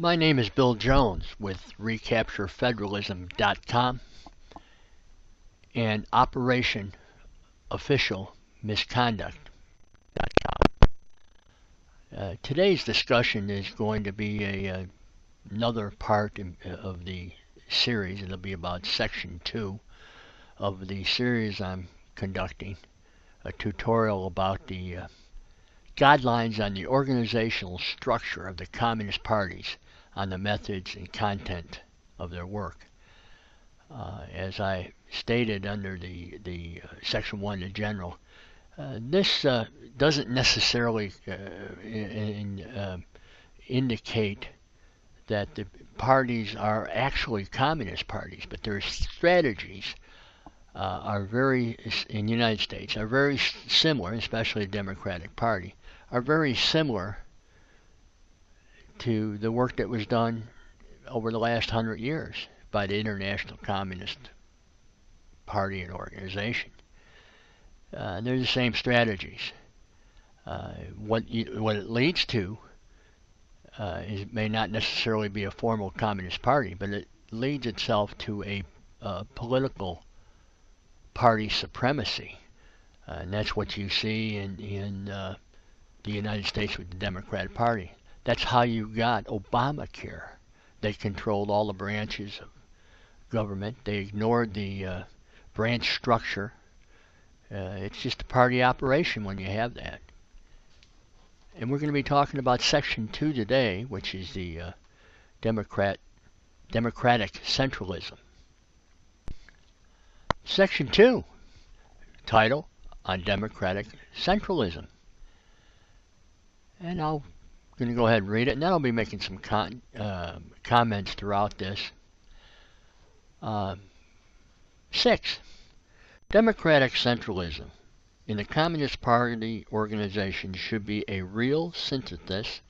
My name is Bill Jones with recapturefederalism.com and Operation Official Misconduct.com. Today's discussion is going to be another part of the series. It'll be about Section 2 of the series I'm conducting, a tutorial about the guidelines on the organizational structure of the Communist parties, on the methods and content of their work. As I stated under the Section 1, the general, this doesn't necessarily indicate that the parties are actually communist parties, but their strategies are very, in the United States, are very similar, especially the Democratic Party, are very similar to the work that was done over the last 100 years by the International Communist Party and organization. They're the same strategies. What it leads to may not necessarily be a formal communist party, but it leads itself to a political party supremacy. And that's what you see in the United States with the Democratic Party. That's how you got Obamacare. They controlled all the branches of government. They ignored the branch structure. It's just a party operation when you have that. And we're going to be talking about Section 2 today, which is the democratic centralism. Section 2, title on democratic centralism. And I'm going to go ahead and read it, and then I'll be making some comments throughout this. 6. Democratic centralism in the Communist Party organization should be a real synthesis,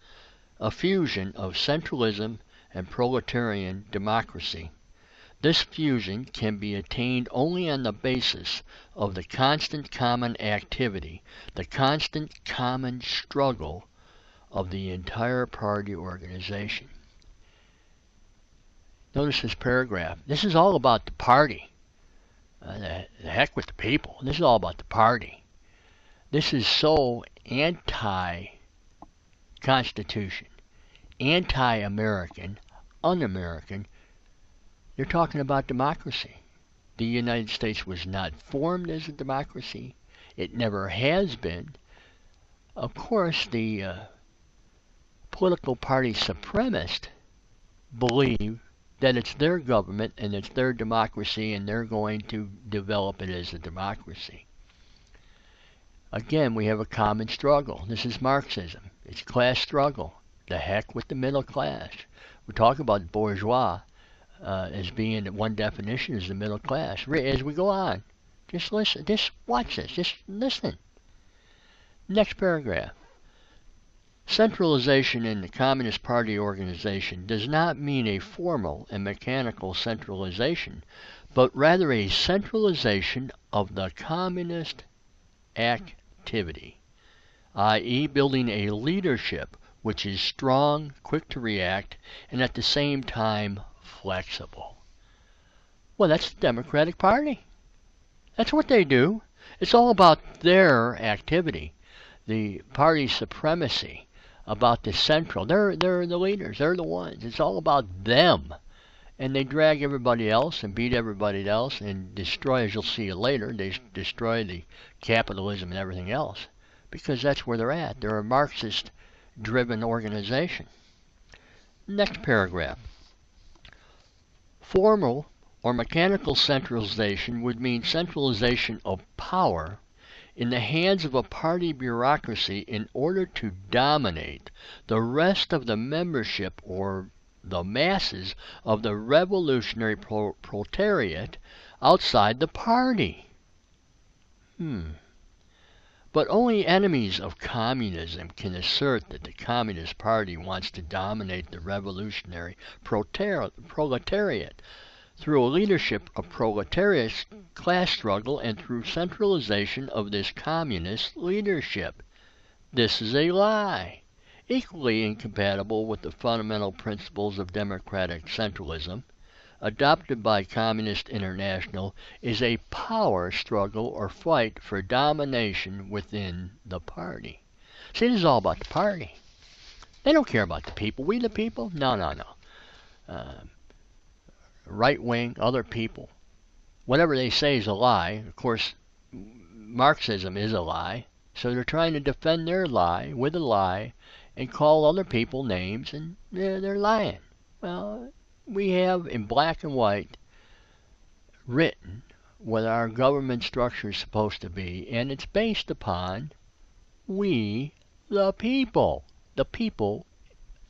a fusion of centralism and proletarian democracy. This fusion can be attained only on the basis of the constant common activity, the constant common struggle of the entire party organization. Notice this paragraph. This is all about the party. The heck with the people. This is all about the party. This is so anti-Constitution, anti-American, un-American. They're talking about democracy. The United States was not formed as a democracy. It never has been. Of course, the political party supremacists believe that it's their government and it's their democracy and they're going to develop it as a democracy. Again, we have a common struggle. This is Marxism. It's class struggle. The heck with the middle class. We talk about bourgeois as being one definition is the middle class. As we go on, just listen. Just watch this. Just listen. Next paragraph. Centralization in the Communist Party organization does not mean a formal and mechanical centralization, but rather a centralization of the communist activity, i.e., building a leadership which is strong, quick to react, and at the same time flexible. Well, that's the Democratic Party. That's what they do. It's all about their activity, the party supremacy, about the central. They're the leaders. They're the ones. It's all about them. And they drag everybody else and beat everybody else and destroy, as you'll see later, they destroy the capitalism and everything else because that's where they're at. They're a Marxist-driven organization. Next paragraph. Formal or mechanical centralization would mean centralization of power in the hands of a party bureaucracy in order to dominate the rest of the membership or the masses of the revolutionary proletariat outside the party. But only enemies of communism can assert that the Communist Party wants to dominate the revolutionary proletariat through a leadership of proletariat class struggle and through centralization of this communist leadership. This is a lie. Equally incompatible with the fundamental principles of democratic centralism adopted by Communist International is a power struggle or fight for domination within the party. See, this is all about the party. They don't care about the people. We the people? No, no, no. Right wing, other people. Whatever they say is a lie. Of course, Marxism is a lie. So they're trying to defend their lie with a lie and call other people names, and they're lying. Well, we have in black and white written what our government structure is supposed to be, and it's based upon we the people. The people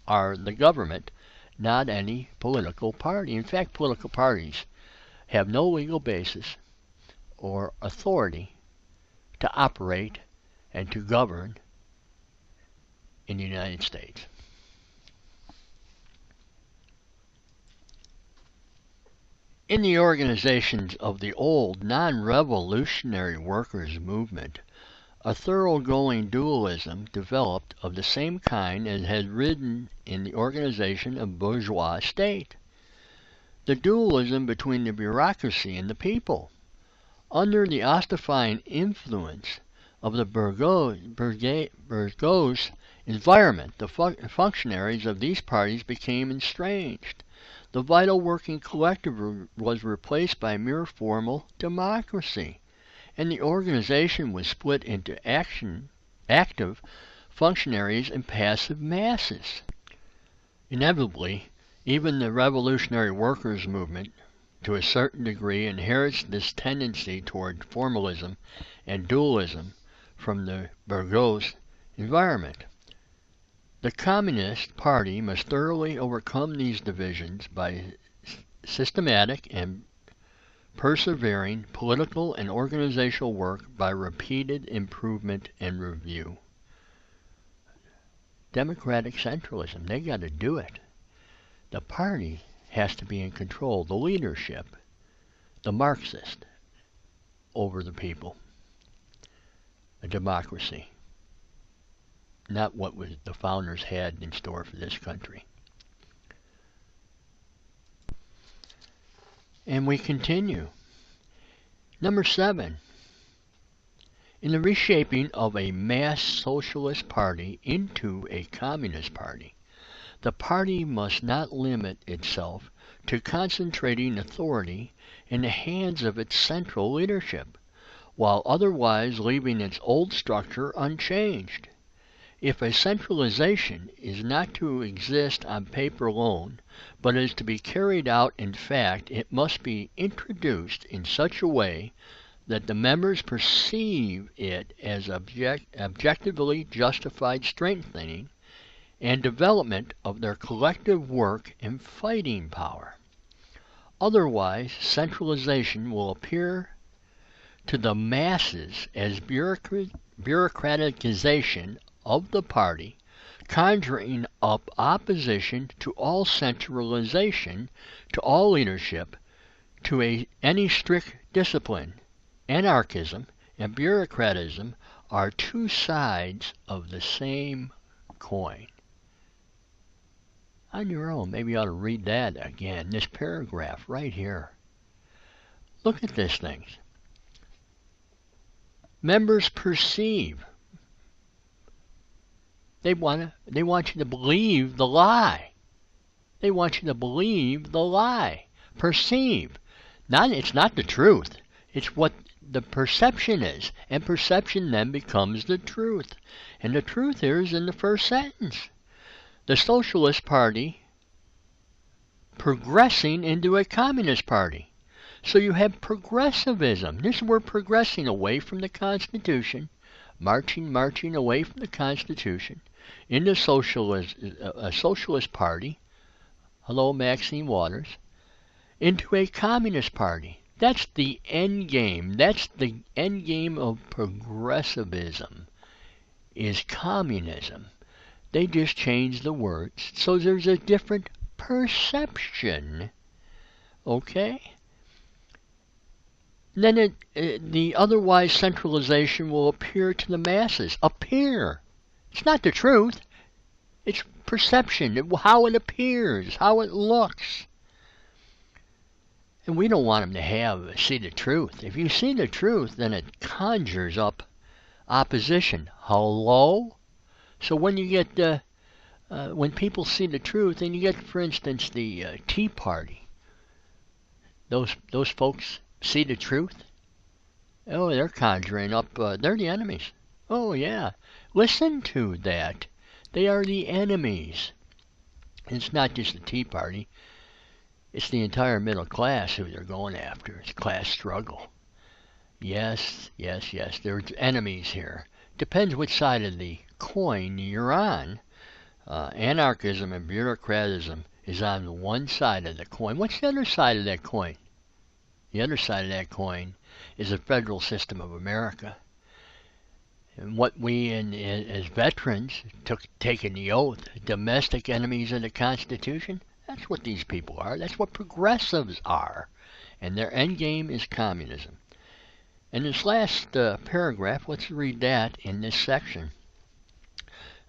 are the government, not any political party. In fact, political parties have no legal basis or authority to operate and to govern in the United States. In the organizations of the old non-revolutionary workers' movement, a thoroughgoing dualism developed of the same kind as had arisen in the organization of bourgeois state. The dualism between the bureaucracy and the people. Under the ossifying influence of the bourgeois environment, the functionaries of these parties became estranged. The vital working collective was replaced by mere formal democracy, and the organization was split into active functionaries and passive masses. Inevitably, even the revolutionary workers' movement, to a certain degree, inherits this tendency toward formalism and dualism from the bourgeois environment. The Communist Party must thoroughly overcome these divisions by systematic and persevering political and organizational work by repeated improvement and review. Democratic centralism, they got to do it. The party has to be in control, the leadership, the Marxist, over the people. A democracy. Not what the founders had in store for this country. And we continue. Number 7. In the reshaping of a mass socialist party into a communist party, the party must not limit itself to concentrating authority in the hands of its central leadership, while otherwise leaving its old structure unchanged. If a centralization is not to exist on paper alone, but is to be carried out in fact, it must be introduced in such a way that the members perceive it as objectively justified strengthening and development of their collective work and fighting power. Otherwise, centralization will appear to the masses as bureaucratization of the party, conjuring up opposition to all centralization, to all leadership, to any strict discipline. Anarchism and bureaucratism are two sides of the same coin. On your own, maybe you ought to read that again, this paragraph right here. Look at this thing. Members perceive. They want you to believe the lie. They want you to believe the lie. Perceive. It's not the truth. It's what the perception is. And perception then becomes the truth. And the truth here is in the first sentence. The Socialist Party progressing into a Communist Party. So you have progressivism. This is where progressing away from the Constitution, marching away from the Constitution, into a Socialist Party, hello Maxine Waters, into a Communist Party. That's the end game. That's the end game of progressivism, is communism. They just changed the words. So there's a different perception. Okay? Then the otherwise centralization will appear to the masses. Appear. It's not the truth. perception, how it appears, how it looks. And we don't want them to see the truth. If you see the truth, then it conjures up opposition. Hello? So when you get when people see the truth, and you get, for instance, the Tea Party, those folks see the truth. Oh, they're conjuring up. They're the enemies. Oh yeah, listen to that. They are the enemies. It's not just the Tea Party. It's the entire middle class who they're going after. It's class struggle. Yes. There's enemies here. Depends which side of the coin you're on. Anarchism and bureaucratism is on one side of the coin. What's the other side of that coin? The other side of that coin is the federal system of America. And what we, as veterans, taking the oath, domestic enemies of the Constitution, that's what these people are. That's what progressives are. And their end game is communism. In this last paragraph, let's read that in this section.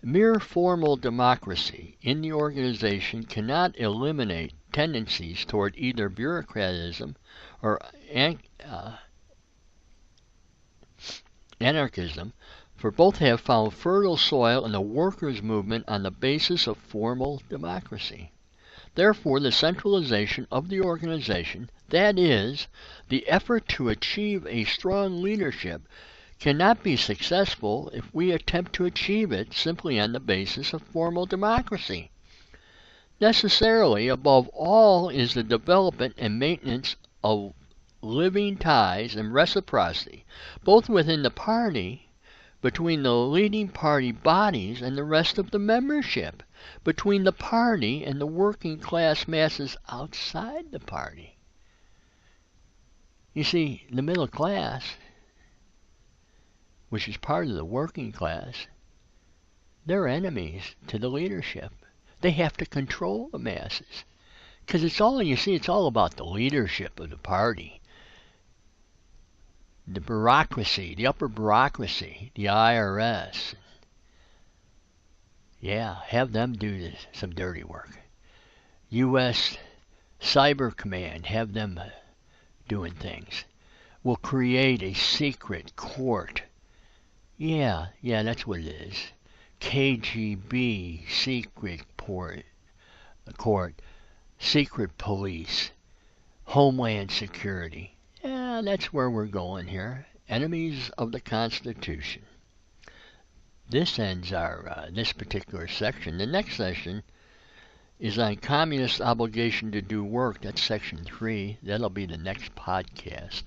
Mere formal democracy in the organization cannot eliminate tendencies toward either bureaucratism or anarchism, for both have found fertile soil in the workers' movement on the basis of formal democracy. Therefore, the centralization of the organization, that is, the effort to achieve a strong leadership, cannot be successful if we attempt to achieve it simply on the basis of formal democracy. Necessarily, above all, is the development and maintenance of living ties and reciprocity, both within the party, between the leading party bodies and the rest of the membership, between the party and the working class masses outside the party. You see, the middle class, which is part of the working class, they're enemies to the leadership. They have to control the masses. Because it's all about the leadership of the party. The bureaucracy, the upper bureaucracy, the IRS. Yeah, have them do some dirty work. U.S. Cyber Command, have them doing things. We'll create a secret court. Yeah, that's what it is. KGB, secret court, secret police, Homeland Security. Yeah, that's where we're going here. Enemies of the Constitution. This ends our this particular section. The next session is on communist obligation to do work. That's section 3. That'll be the next podcast.